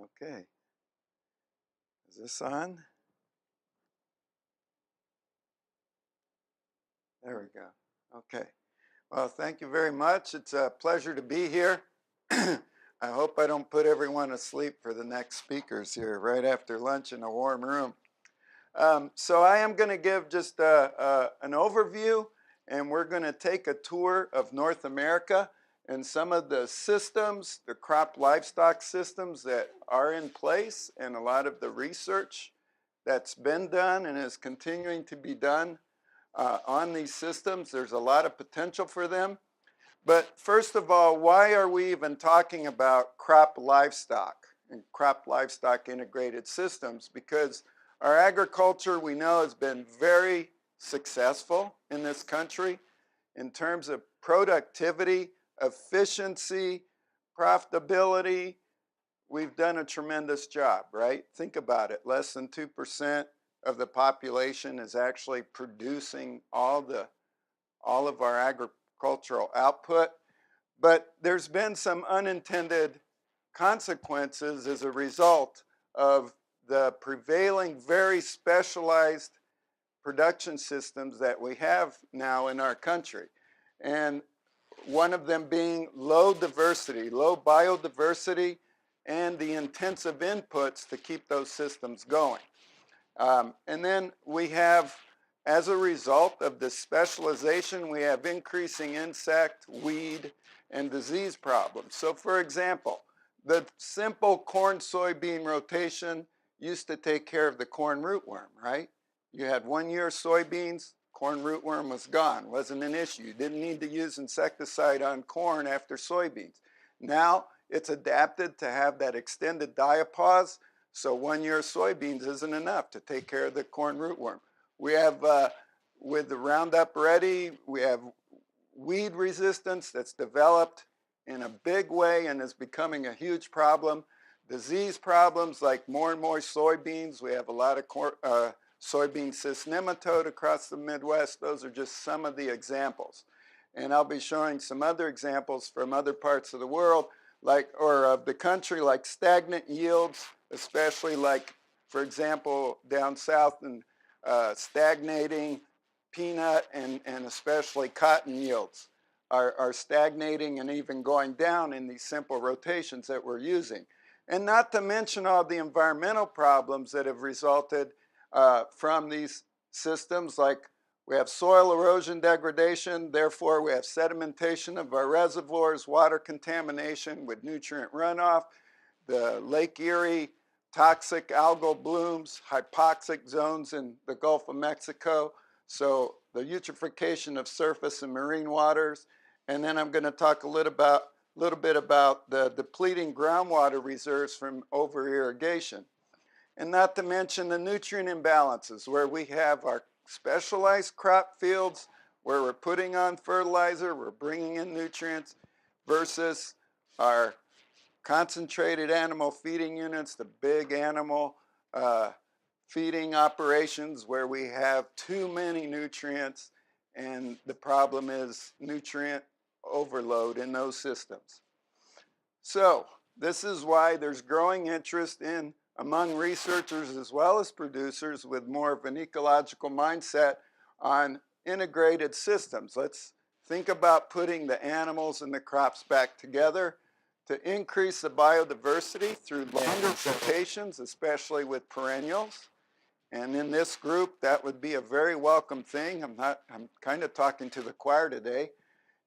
Okay. Is this on? There we go. Okay. Well, thank you very much. It's a pleasure to be here. I hope I don't put everyone asleep for the next speakers here right after lunch in a warm room. So I am going to give just an overview, and we're going to take a tour of North America and some of the systems, the crop livestock systems that are in place, and a lot of the research that's been done and is continuing to be done on these systems. There's a lot of potential for them. But first of all, why are we even talking about crop livestock and crop livestock integrated systems? Because our agriculture, we know, has been very successful in this country in terms of productivity, efficiency, profitability. We've done a tremendous job, right? Think about it. Less than 2% of the population is actually producing all of our agricultural output. But there's been some unintended consequences as a result of the prevailing very specialized production systems that we have now in our country. And one of them being low diversity, low biodiversity, and the intensive inputs to keep those systems going. And then we have, as a result of this specialization, we have increasing insect, weed, and disease problems. So for example, the simple corn-soybean rotation used to take care of the corn rootworm, right? You had 1 year soybeans, corn rootworm was gone, wasn't an issue. You didn't need to use insecticide on corn after soybeans. Now it's adapted to have that extended diapause, so 1 year soybeans isn't enough to take care of the corn rootworm. We have, with the Roundup Ready, we have weed resistance that's developed in a big way and is becoming a huge problem. Disease problems like more and more soybeans. We have a lot of soybean cyst nematode across the Midwest. Those are just some of the examples. And I'll be showing some other examples from other parts of the world, or of the country, like stagnant yields, especially like, for example, down south and stagnating peanut and especially cotton yields are stagnating and even going down in these simple rotations that we're using. And not to mention all the environmental problems that have resulted from these systems, like we have soil erosion degradation, therefore we have sedimentation of our reservoirs, water contamination with nutrient runoff, the Lake Erie toxic algal blooms, hypoxic zones in the Gulf of Mexico, so the eutrophication of surface and marine waters. And then I'm going to talk a little bit about the depleting groundwater reserves from over-irrigation. And not to mention the nutrient imbalances, where we have our specialized crop fields, where we're putting on fertilizer, we're bringing in nutrients, versus our concentrated animal feeding units, the big animal feeding operations, where we have too many nutrients, and the problem is nutrient overload in those systems. So this is why there's growing interest among researchers as well as producers with more of an ecological mindset on integrated systems. Let's think about putting the animals and the crops back together to increase the biodiversity through longer rotations, especially with perennials. And in this group, that would be a very welcome thing. I'm kind of talking to the choir today.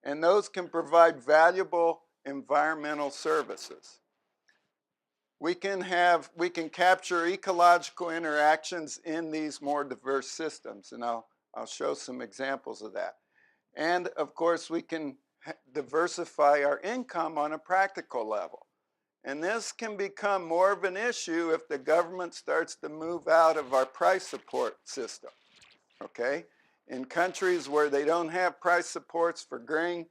And those can provide valuable environmental services. We can capture ecological interactions in these more diverse systems, and I'll show some examples of that. And of course, we can diversify our income on a practical level. And this can become more of an issue if the government starts to move out of our price support system, okay? In countries where they don't have price supports for grain,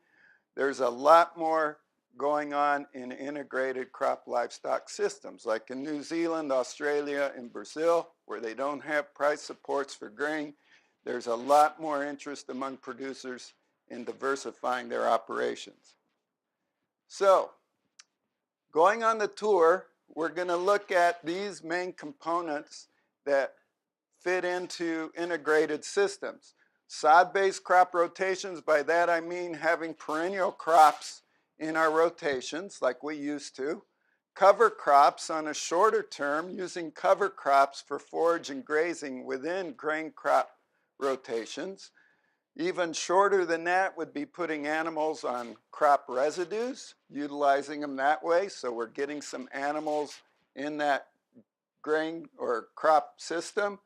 there's a lot more going on in integrated crop livestock systems, like in New Zealand, Australia, and Brazil, where they don't have price supports for grain. There's a lot more interest among producers in diversifying their operations. So, going on the tour, we're going to look at these main components that fit into integrated systems. Sod-based crop rotations, by that I mean having perennial crops in our rotations like we used to. Cover crops on a shorter term, using cover crops for forage and grazing within grain crop rotations. Even shorter than that would be putting animals on crop residues, utilizing them that way, so we're getting some animals in that grain or crop system.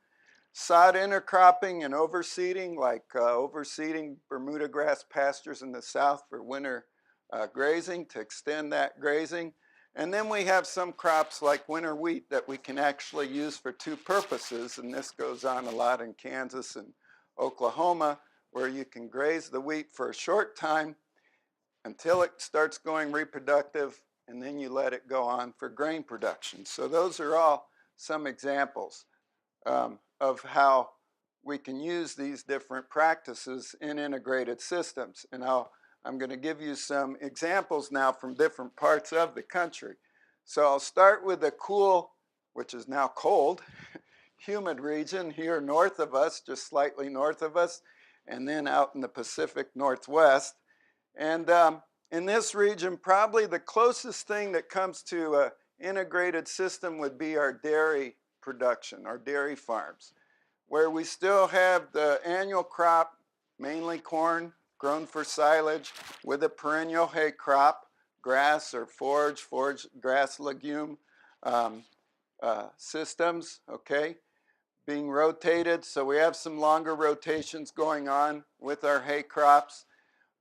Sod intercropping and overseeding, like overseeding Bermuda grass pastures in the south for winter grazing to extend that grazing. And then we have some crops like winter wheat that we can actually use for two purposes, and this goes on a lot in Kansas and Oklahoma, where you can graze the wheat for a short time until it starts going reproductive, and then you let it go on for grain production. So those are all some examples of how we can use these different practices in integrated systems. And I'm going to give you some examples now from different parts of the country. So I'll start with the cool, which is now cold, humid region here north of us, just slightly north of us, and then out in the Pacific Northwest. And in this region, probably the closest thing that comes to an integrated system would be our dairy production, our dairy farms, where we still have the annual crop, mainly corn, grown for silage, with a perennial hay crop, grass or forage grass legume systems, okay, being rotated. So we have some longer rotations going on with our hay crops.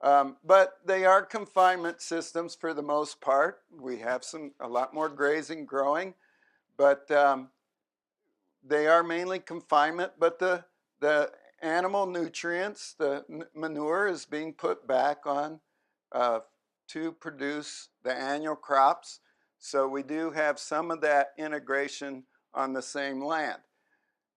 But they are confinement systems for the most part. We have a lot more grazing growing, but they are mainly confinement. But the animal nutrients, the manure is being put back on to produce the annual crops. So we do have some of that integration on the same land.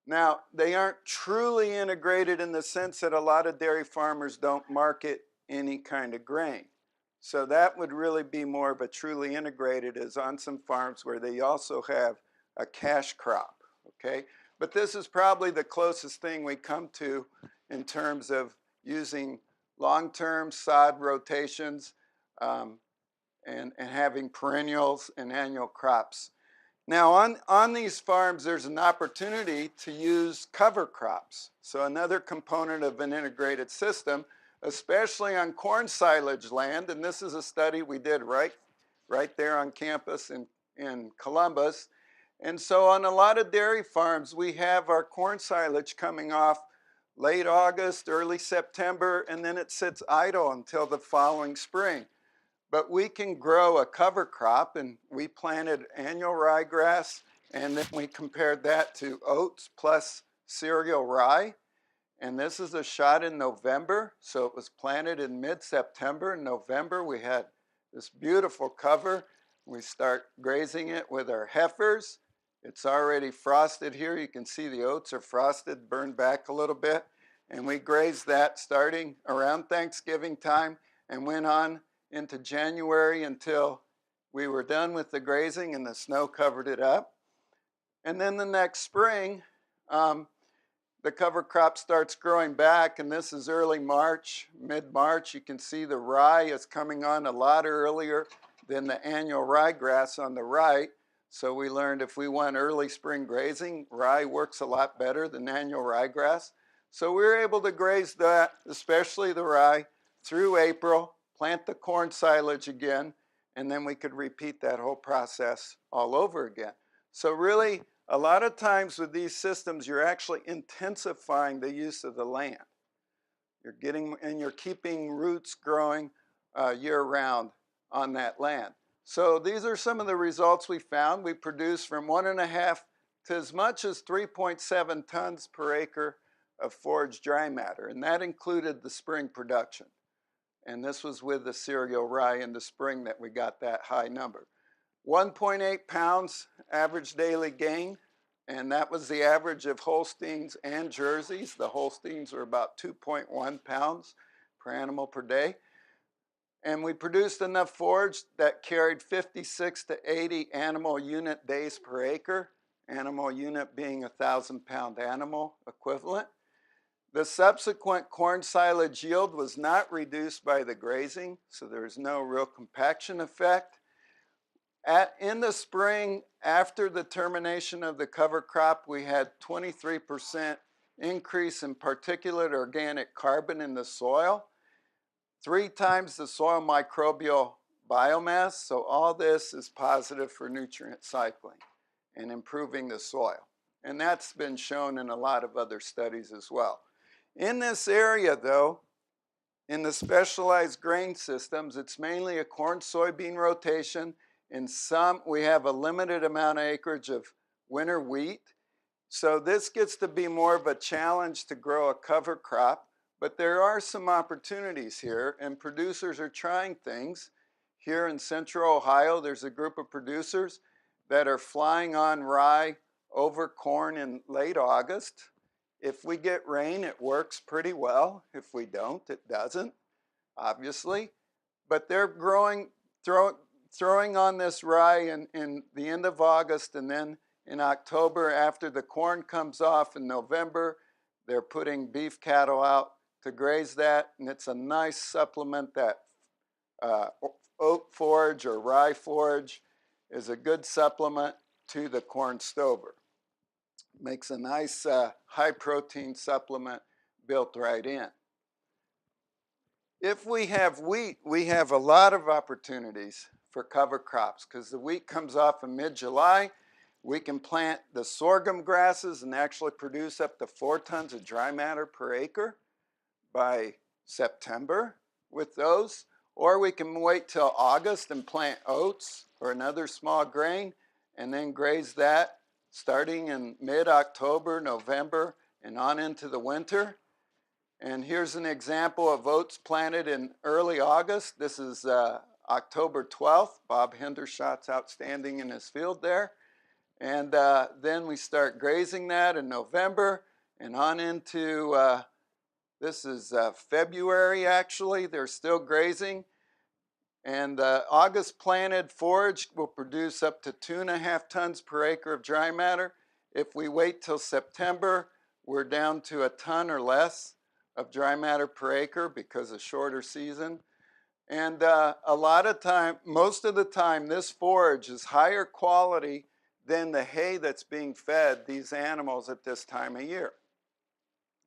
Now, they aren't truly integrated in the sense that a lot of dairy farmers don't market any kind of grain. So that would really be more of a truly integrated, is on some farms where they also have a cash crop, okay? But this is probably the closest thing we come to in terms of using long-term sod rotations and having perennials and annual crops. Now on these farms, there's an opportunity to use cover crops. So another component of an integrated system, especially on corn silage land, and this is a study we did right there on campus in Columbus. And so on a lot of dairy farms, we have our corn silage coming off late August, early September, and then it sits idle until the following spring. But we can grow a cover crop, and we planted annual ryegrass, and then we compared that to oats plus cereal rye. And this is a shot in November, so it was planted in mid-September. In November, we had this beautiful cover. We start grazing it with our heifers. It's already frosted here. You can see the oats are frosted, burned back a little bit. And we grazed that starting around Thanksgiving time and went on into January until we were done with the grazing and the snow covered it up. And then the next spring, the cover crop starts growing back, and this is early March, mid-March. You can see the rye is coming on a lot earlier than the annual ryegrass on the right. So we learned if we want early spring grazing, rye works a lot better than annual ryegrass. So we were able to graze that, especially the rye, through April, plant the corn silage again, and then we could repeat that whole process all over again. So really, a lot of times with these systems, you're actually intensifying the use of the land. You're keeping roots growing year-round on that land. So these are some of the results we found. We produced from 1.5 to as much as 3.7 tons per acre of forage dry matter, and that included the spring production. And this was with the cereal rye in the spring that we got that high number. 1.8 pounds average daily gain, and that was the average of Holsteins and Jerseys. The Holsteins were about 2.1 pounds per animal per day. And we produced enough forage that carried 56 to 80 animal unit days per acre, animal unit being a 1,000-pound animal equivalent. The subsequent corn silage yield was not reduced by the grazing, so there's no real compaction effect. In the spring, after the termination of the cover crop, we had 23% increase in particulate organic carbon in the soil, 3 times the soil microbial biomass, so all this is positive for nutrient cycling and improving the soil. And that's been shown in a lot of other studies as well. In this area, though, in the specialized grain systems, it's mainly a corn-soybean rotation. In some, we have a limited amount of acreage of winter wheat. So this gets to be more of a challenge to grow a cover crop, but there are some opportunities here, and producers are trying things. Here in central Ohio, there's a group of producers that are flying on rye over corn in late August. If we get rain, it works pretty well. If we don't, it doesn't, obviously. But they're throwing on this rye in the end of August, and then in October, after the corn comes off in November, they're putting beef cattle out to graze that, and it's a nice supplement. That oat forage or rye forage is a good supplement to the corn stover. Makes a nice high protein supplement built right in. If we have wheat, we have a lot of opportunities for cover crops because the wheat comes off in mid-July. We can plant the sorghum grasses and actually produce up to 4 tons of dry matter per acre by September with those. Or we can wait till August and plant oats or another small grain and then graze that starting in mid-October, November, and on into the winter. And here's an example of oats planted in early August. This is October 12th. Bob Hendershot's outstanding in his field there. And then we start grazing that in November and on into, this is February actually. They're still grazing. And August planted forage will produce up to 2.5 tons per acre of dry matter. If we wait till September, we're down to 1 ton or less of dry matter per acre because of shorter season. And a lot of time, most of the time, this forage is higher quality than the hay that's being fed these animals at this time of year.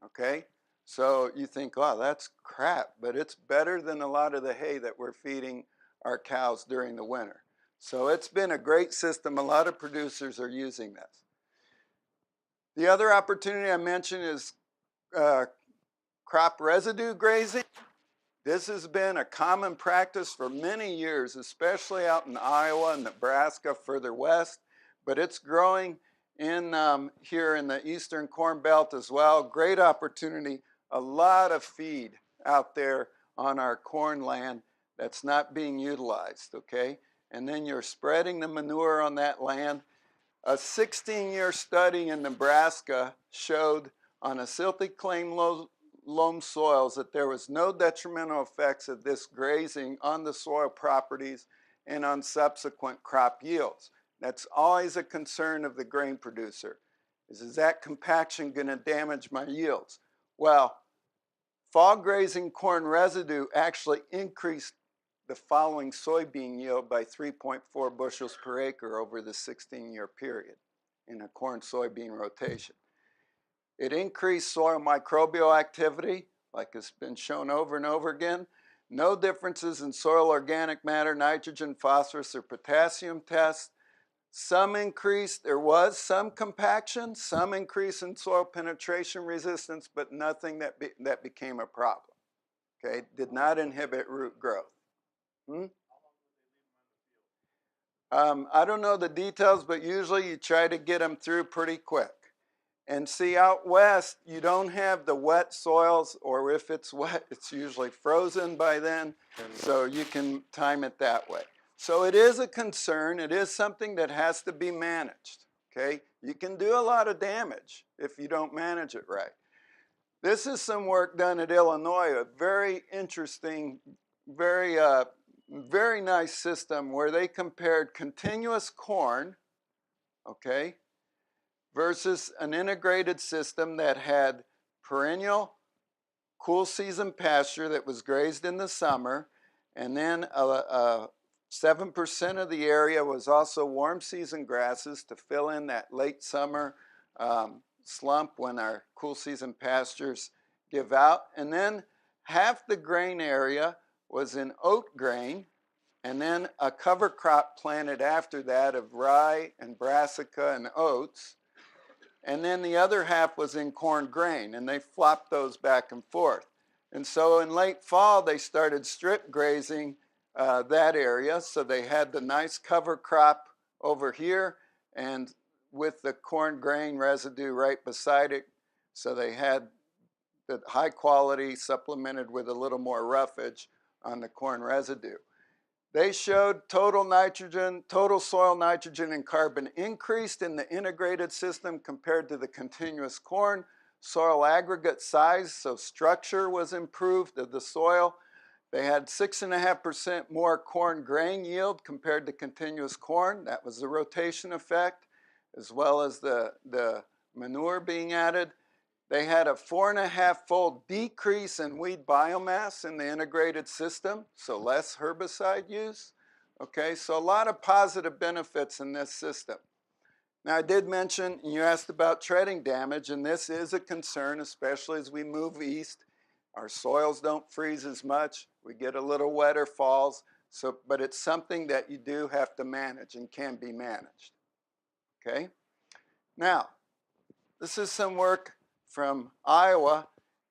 Okay? So you think, oh, that's crap, but it's better than a lot of the hay that we're feeding our cows during the winter. So it's been a great system. A lot of producers are using this. The other opportunity I mentioned is crop residue grazing. This has been a common practice for many years, especially out in Iowa and Nebraska further west, but it's growing in here in the eastern corn belt as well. Great opportunity, a lot of feed out there on our corn land that's not being utilized, okay? And then you're spreading the manure on that land. A 16-year study in Nebraska showed on a silty clay loam soils that there was no detrimental effects of this grazing on the soil properties and on subsequent crop yields. That's always a concern of the grain producer. Is that compaction going to damage my yields? Well, fall grazing corn residue actually increased the following soybean yield by 3.4 bushels per acre over the 16-year period in a corn-soybean rotation. It increased soil microbial activity, like it's been shown over and over again. No differences in soil organic matter, nitrogen, phosphorus, or potassium tests. Some increase, there was some compaction, some increase in soil penetration resistance, but nothing that became a problem. Okay, did not inhibit root growth. I don't know the details, but usually you try to get them through pretty quick. And see, out west, you don't have the wet soils, or if it's wet, it's usually frozen by then, so you can time it that way. So it is a concern. It is something that has to be managed, okay? You can do a lot of damage if you don't manage it right. This is some work done at Illinois, a very interesting very nice system where they compared continuous corn, okay, versus an integrated system that had perennial cool season pasture that was grazed in the summer, and then 7% of the area was also warm season grasses to fill in that late summer slump when our cool season pastures give out. And then half the grain area was in oat grain, and then a cover crop planted after that of rye and brassica and oats. And then the other half was in corn grain, and they flopped those back and forth. And so in late fall, they started strip grazing that area. So they had the nice cover crop over here and with the corn grain residue right beside it. So they had the high quality supplemented with a little more roughage on the corn residue. They showed total nitrogen, total soil nitrogen and carbon increased in the integrated system compared to the continuous corn. Soil aggregate size, so structure was improved of the soil. They had 6.5% more corn grain yield compared to continuous corn. That was the rotation effect, as well as the manure being added. They had a 4.5-fold decrease in weed biomass in the integrated system, so less herbicide use. Okay, so a lot of positive benefits in this system. Now I did mention, you asked about treading damage, and this is a concern, especially as we move east. Our soils don't freeze as much. We get a little wetter falls, but it's something that you do have to manage and can be managed. Okay, now this is some work from Iowa,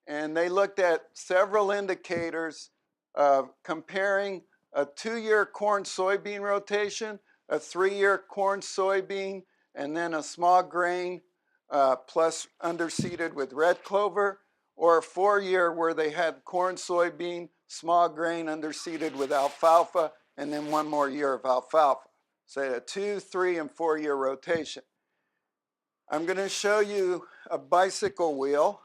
and they looked at several indicators of comparing a 2-year corn-soybean rotation, a 3-year corn-soybean, and then a small grain plus underseeded with red clover, or a 4-year where they had corn-soybean, small grain underseeded with alfalfa, and then 1 more year of alfalfa. So a 2-, 3-, and 4-year rotation. I'm going to show you a bicycle wheel,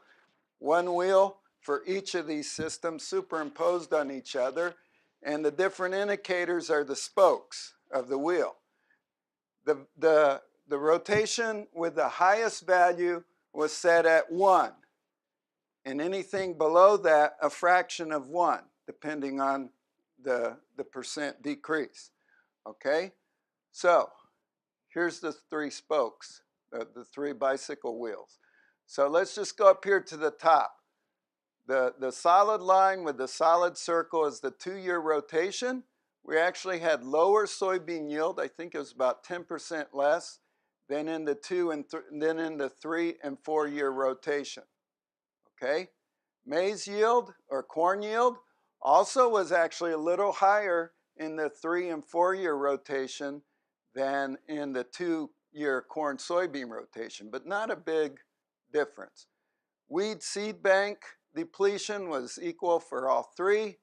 1 wheel for each of these systems superimposed on each other, and the different indicators are the spokes of the wheel. The rotation with the highest value was set at 1, and anything below that a fraction of 1, depending on the percent decrease. Okay, so here's the 3 spokes. The 3 bicycle wheels. So let's just go up here to the top. The solid line with the solid circle is the 2-year rotation. We actually had lower soybean yield. I think it was about 10% less than in the 3- and 4-year rotation. Okay, maize yield or corn yield also was actually a little higher in the 3- and 4-year rotation than in the 2-year corn-soybean rotation, but not a big difference. Weed seed bank depletion was equal for all 3.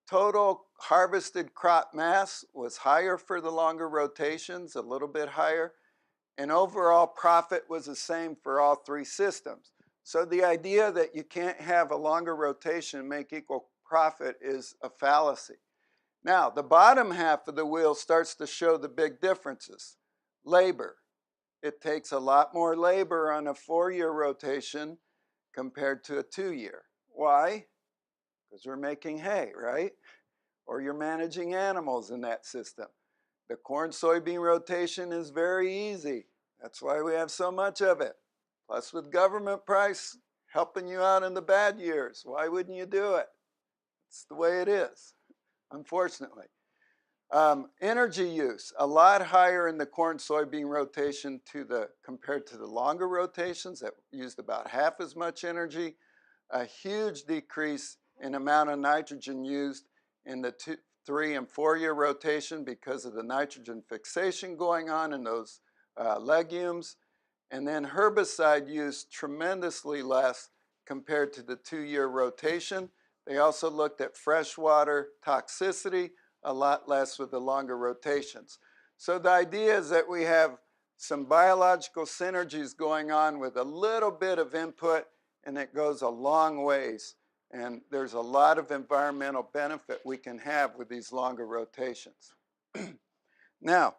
Total harvested crop mass was higher for the longer rotations, a little bit higher, and overall profit was the same for all 3 systems. So the idea that you can't have a longer rotation and make equal profit is a fallacy. Now, the bottom half of the wheel starts to show the big differences. Labor. It takes a lot more labor on a 4-year rotation compared to a 2-year. Why? Because we're making hay, right? Or you're managing animals in that system. The corn-soybean rotation is very easy. That's why we have so much of it. Plus with government price helping you out in the bad years, why wouldn't you do it? It's the way it is, unfortunately. Energy use, a lot higher in the corn-soybean rotation compared to the longer rotations that used about half as much energy. A huge decrease in amount of nitrogen used in the 2-, 3-, and 4-year rotation because of the nitrogen fixation going on in those legumes. And then herbicide use tremendously less compared to the 2-year rotation. They also looked at freshwater toxicity, a lot less with the longer rotations. So the idea is that we have some biological synergies going on with a little bit of input, and it goes a long ways And there's a lot of environmental benefit we can have with these longer rotations. Now,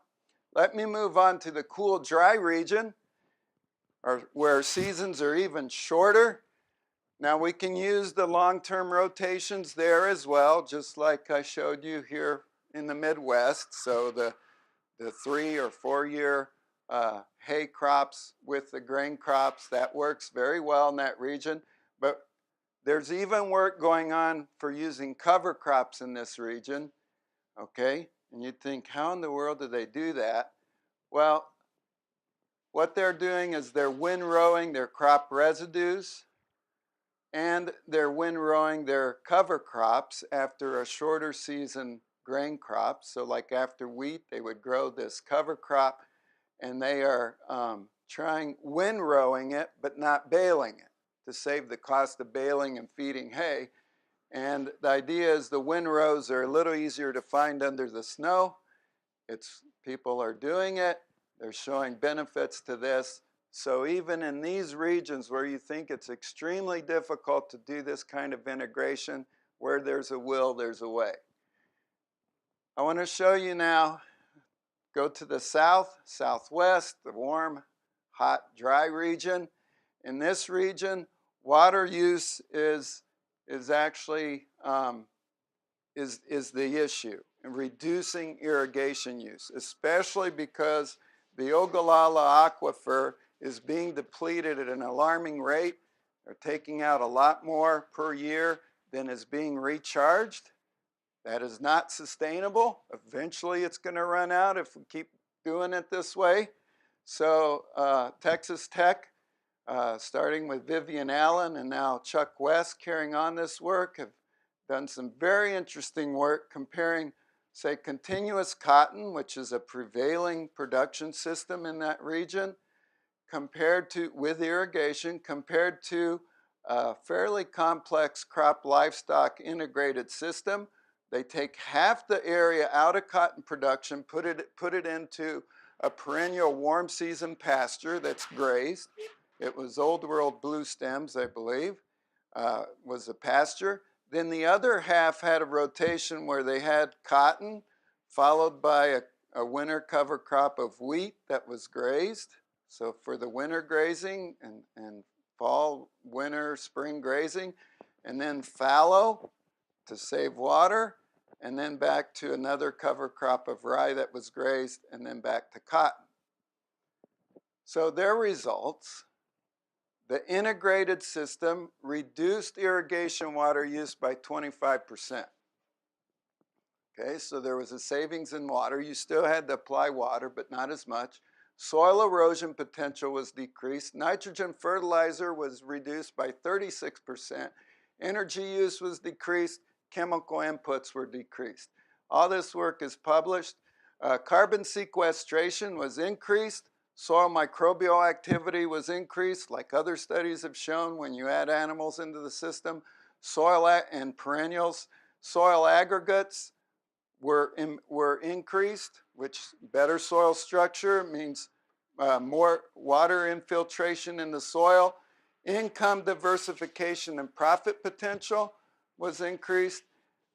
let me move on to the cool, dry region, where seasons are even shorter. Now, we can use the long-term rotations there as well, just like I showed you here in the Midwest. So the 3 or 4 year hay crops with the grain crops, that works very well in that region. But there's even work going on for using cover crops in this region, okay? And you'd think, how in the world do they do that? Well, what they're doing is they're windrowing their crop residues, and they're windrowing their cover crops after a shorter season grain crop. So like after wheat, they would grow this cover crop, and they are trying windrowing it, but not baling it, to save the cost of baling and feeding hay. And the idea is the windrows are a little easier to find under the snow. People are doing it. They're showing benefits to this. So even in these regions where you think it's extremely difficult to do this kind of integration, where there's a will, there's a way. I want to show you now, go to the south, southwest, the warm, hot, dry region. In this region, water use is actually is the issue, and reducing irrigation use, especially because the Ogallala aquifer is being depleted at an alarming rate. They're taking out a lot more per year than is being recharged. That is not sustainable. Eventually it's going to run out if we keep doing it this way. So Texas Tech, starting with Vivian Allen and now Chuck West carrying on this work, have done some very interesting work comparing, say, continuous cotton, which is a prevailing production system in that region, with irrigation, compared to a fairly complex crop livestock integrated system. They take half the area out of cotton production, put it into a perennial warm season pasture that's grazed. It was Old World blue stems, I believe, was a pasture. Then the other half had a rotation where they had cotton, followed by a winter cover crop of wheat that was grazed. So for the winter grazing and fall, winter, spring grazing, and then fallow to save water, and then back to another cover crop of rye that was grazed, and then back to cotton. So their results, the integrated system reduced irrigation water use by 25%. Okay, so there was a savings in water. You still had to apply water, but not as much. Soil erosion potential was decreased. Nitrogen fertilizer was reduced by 36%. Energy use was decreased. Chemical inputs were decreased. All this work is published. Carbon sequestration was increased. Soil microbial activity was increased, like other studies have shown when you add animals into the system. Soil and perennials. Soil aggregates were increased, which better soil structure means more water infiltration in the soil. Income diversification and profit potential was increased,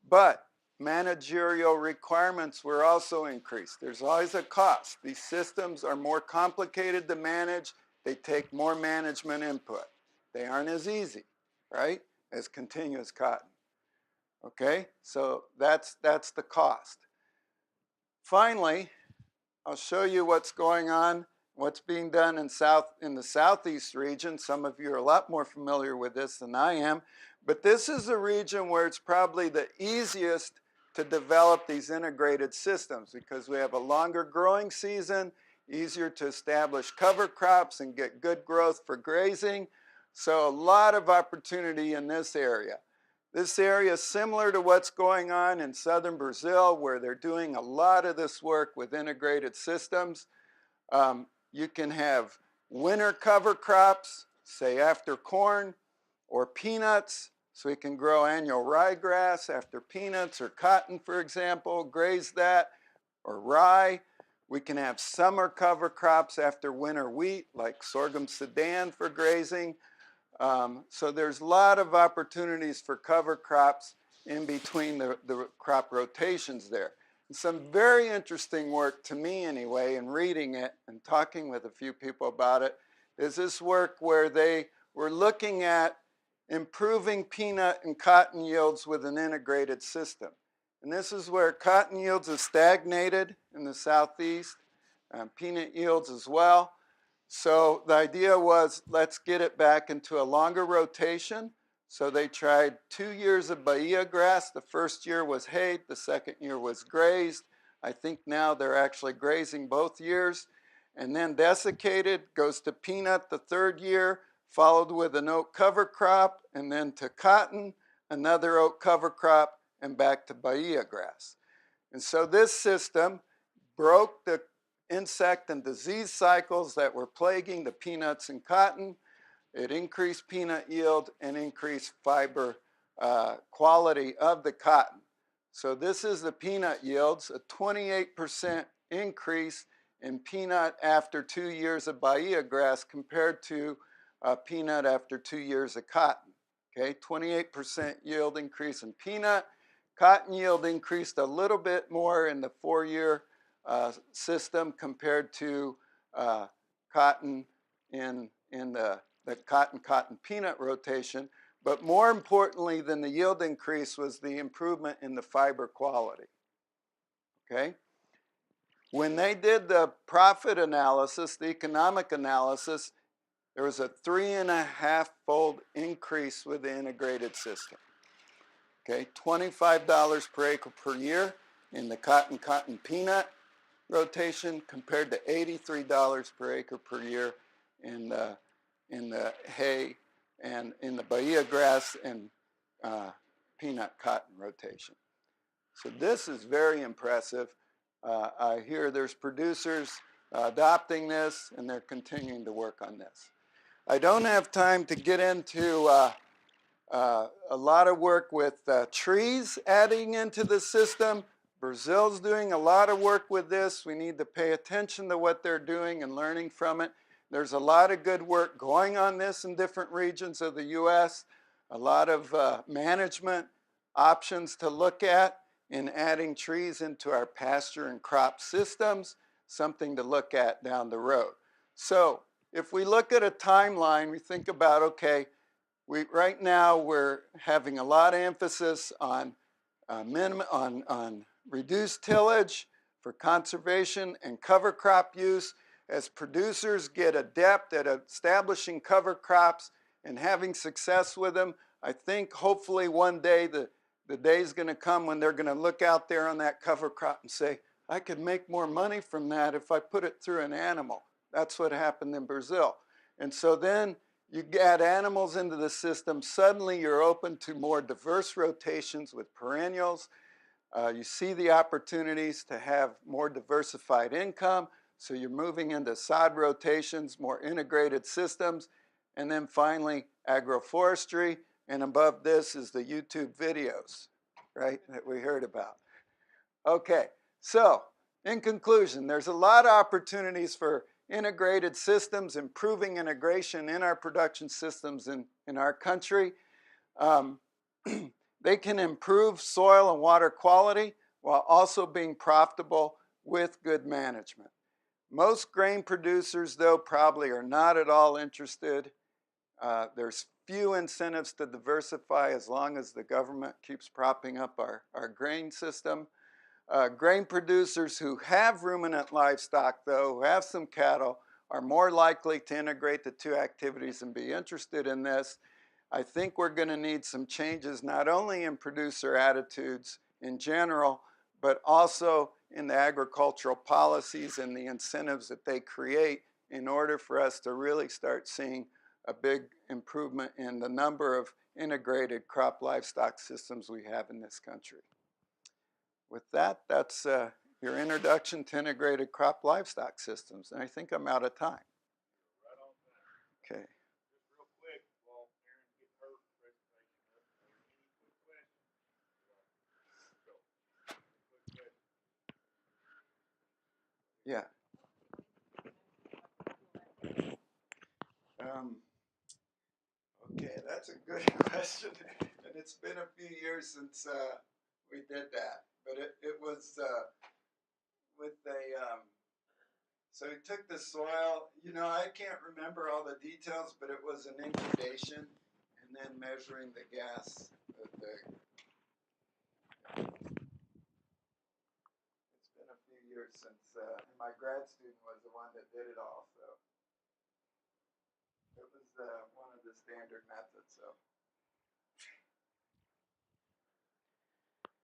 but managerial requirements were also increased. There's always a cost. These systems are more complicated to manage. They take more management input. They aren't as easy, right, as continuous cotton. Okay, so that's the cost. Finally, I'll show you what's going on, what's being done in the southeast region. Some of you are a lot more familiar with this than I am, but this is a region where it's probably the easiest to develop these integrated systems because we have a longer growing season, easier to establish cover crops and get good growth for grazing. So a lot of opportunity in this area. This area is similar to what's going on in southern Brazil, where they're doing a lot of this work with integrated systems. You can have winter cover crops, say after corn, or peanuts, so we can grow annual ryegrass after peanuts, or cotton, for example, graze that, or rye. We can have summer cover crops after winter wheat, like sorghum sudan for grazing. So there's a lot of opportunities for cover crops in between the crop rotations there. And some very interesting work to me anyway, in reading it and talking with a few people about it, is this work where they were looking at improving peanut and cotton yields with an integrated system. And this is where cotton yields have stagnated in the southeast, peanut yields as well. So the idea was, let's get it back into a longer rotation. So they tried 2 years of Bahia grass. The first year was hayed, the second year was grazed. I think now they're actually grazing both years. And then desiccated goes to peanut the third year, followed with an oat cover crop, and then to cotton, another oat cover crop, and back to Bahia grass. And so this system broke the insect and disease cycles that were plaguing the peanuts and cotton. It increased peanut yield and increased fiber quality of the cotton. So this is the peanut yields, a 28% increase in peanut after 2 years of Bahia grass compared to peanut after 2 years of cotton. Okay, 28% yield increase in peanut. Cotton yield increased a little bit more in the 4-year system compared to cotton in the cotton peanut rotation. But more importantly than the yield increase was the improvement in the fiber quality. Okay? When they did the profit analysis, the economic analysis, there was a 3.5-fold increase with the integrated system. Okay, $25 per acre per year in the cotton peanut rotation compared to $83 per acre per year in the hay and in the Bahia grass and peanut cotton rotation. So this is very impressive. I hear there's producers adopting this, and they're continuing to work on this. I don't have time to get into a lot of work with trees adding into the system. Brazil's doing a lot of work with this. We need to pay attention to what they're doing and learning from it. There's a lot of good work going on this in different regions of the U.S., a lot of management options to look at in adding trees into our pasture and crop systems, something to look at down the road. So if we look at a timeline, we think about, okay, right now we're having a lot of emphasis on reduced tillage for conservation and cover crop use. As producers get adept at establishing cover crops and having success with them, I think hopefully one day the day's going to come when they're going to look out there on that cover crop and say, I could make more money from that if I put it through an animal. That's what happened in Brazil. And so then you add animals into the system, suddenly you're open to more diverse rotations with perennials. You see the opportunities to have more diversified income, so you're moving into sod rotations, more integrated systems, and then finally agroforestry, and above this is the YouTube videos, right, that we heard about. Okay, so in conclusion, there's a lot of opportunities for integrated systems, improving integration in our production systems in our country. They can improve soil and water quality while also being profitable with good management. Most grain producers, though, probably are not at all interested. There's few incentives to diversify as long as the government keeps propping up our grain system. Grain producers who have ruminant livestock, though, who have some cattle, are more likely to integrate the two activities and be interested in this. I think we're going to need some changes not only in producer attitudes in general, but also in the agricultural policies and the incentives that they create in order for us to really start seeing a big improvement in the number of integrated crop livestock systems we have in this country. With that, that's your introduction to integrated crop livestock systems, and I think I'm out of time. Right on time. Okay. Just real quick, while Aaron gets her presentation up, are there any quick questions? Go. Quick question. Yeah. Okay, that's a good question, and it's been a few years since we did that. But it was with a so he took the soil. You know, I can't remember all the details, but it was an incubation, and then measuring the gas. It's been a few years since, and my grad student was the one that did it all. So it was one of the standard methods. So.